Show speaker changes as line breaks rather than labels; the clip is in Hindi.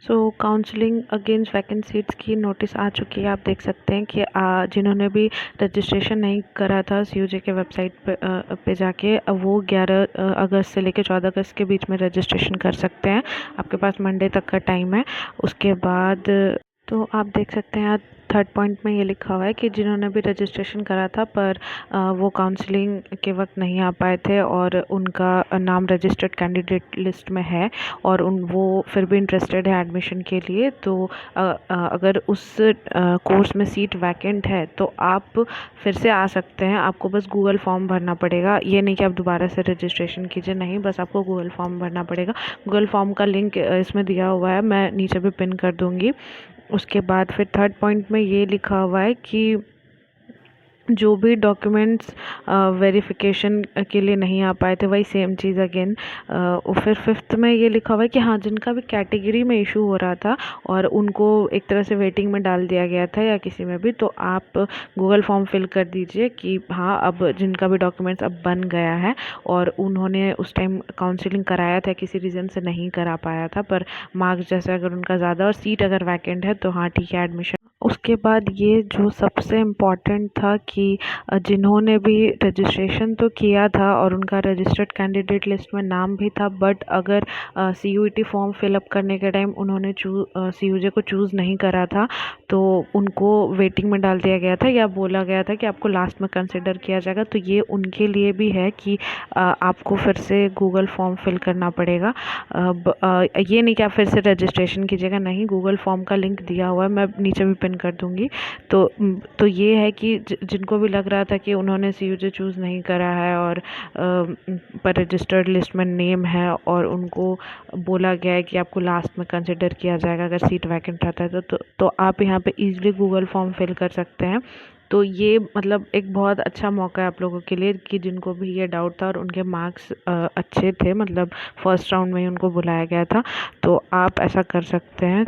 सो काउंसलिंग अगेंस्ट वैकेंट सीट्स की नोटिस आ चुकी है। आप देख सकते हैं कि जिन्होंने भी रजिस्ट्रेशन नहीं करा था सीयूजे के वेबसाइट पे जाके वो 11 अगस्त से लेकर 14 अगस्त के बीच में रजिस्ट्रेशन कर सकते हैं। आपके पास मंडे तक का टाइम है। उसके बाद तो आप देख सकते हैं थर्ड पॉइंट में ये लिखा हुआ है कि जिन्होंने भी रजिस्ट्रेशन करा था पर वो काउंसलिंग के वक्त नहीं आ पाए थे और उनका नाम रजिस्टर्ड कैंडिडेट लिस्ट में है और वो फिर भी इंटरेस्टेड है एडमिशन के लिए, तो अगर उस कोर्स में सीट वैकेंट है तो आप फिर से आ सकते हैं। आपको बस गूगल फॉर्म भरना पड़ेगा। ये नहीं कि आप दोबारा से रजिस्ट्रेशन कीजिए, नहीं, बस आपको गूगल फॉर्म भरना पड़ेगा। गूगल फॉर्म का लिंक इसमें दिया हुआ है, मैं नीचे भी पिन कर दूँगी। उसके बाद फिर थर्ड पॉइंट में ये लिखा हुआ है कि जो भी डॉक्यूमेंट्स वेरिफिकेशन के लिए नहीं आ पाए थे, वही सेम चीज़ अगेन। फिर फिफ्थ में ये लिखा हुआ है कि हाँ, जिनका भी कैटेगरी में इशू हो रहा था और उनको एक तरह से वेटिंग में डाल दिया गया था या किसी में भी, तो आप गूगल फॉर्म फिल कर दीजिए कि हाँ, अब जिनका भी डॉक्यूमेंट्स अब बन गया है और उन्होंने उस टाइम काउंसलिंग कराया था, किसी रीज़न से नहीं करा पाया था, पर मार्क्स जैसे अगर उनका ज़्यादा और सीट अगर वैकेंट है तो हाँ ठीक है, एडमिशन। उसके बाद ये जो सबसे इम्पॉर्टेंट था कि जिन्होंने भी रजिस्ट्रेशन तो किया था और उनका रजिस्टर्ड कैंडिडेट लिस्ट में नाम भी था, बट अगर सीयूईटी फॉर्म फिलअप करने के टाइम उन्होंने सीयूजे को चूज़ नहीं करा था तो उनको वेटिंग में डाल दिया गया था या बोला गया था कि आपको लास्ट में कंसिडर किया जाएगा। तो ये उनके लिए भी है कि आपको फिर से गूगल फॉर्म फिल करना पड़ेगा। ये नहीं कि आप फिर से रजिस्ट्रेशन कीजिएगा, नहीं, गूगल फॉर्म का लिंक दिया हुआ है, मैं नीचे भी पिन कर दूंगी। तो ये है कि जिनको भी लग रहा था कि उन्होंने सीयूजे चूज़ नहीं करा है और पर रजिस्टर्ड लिस्ट में नेम है और उनको बोला गया है कि आपको लास्ट में कंसिडर किया जाएगा अगर सीट वैकेंट रहता है तो आप यहाँ पे इजीली गूगल फॉर्म फिल कर सकते हैं। तो ये मतलब एक बहुत अच्छा मौका है आप लोगों के लिए कि जिनको भी ये डाउट था और उनके मार्क्स अच्छे थे, मतलब फर्स्ट राउंड में ही उनको बुलाया गया था, तो आप ऐसा कर सकते हैं।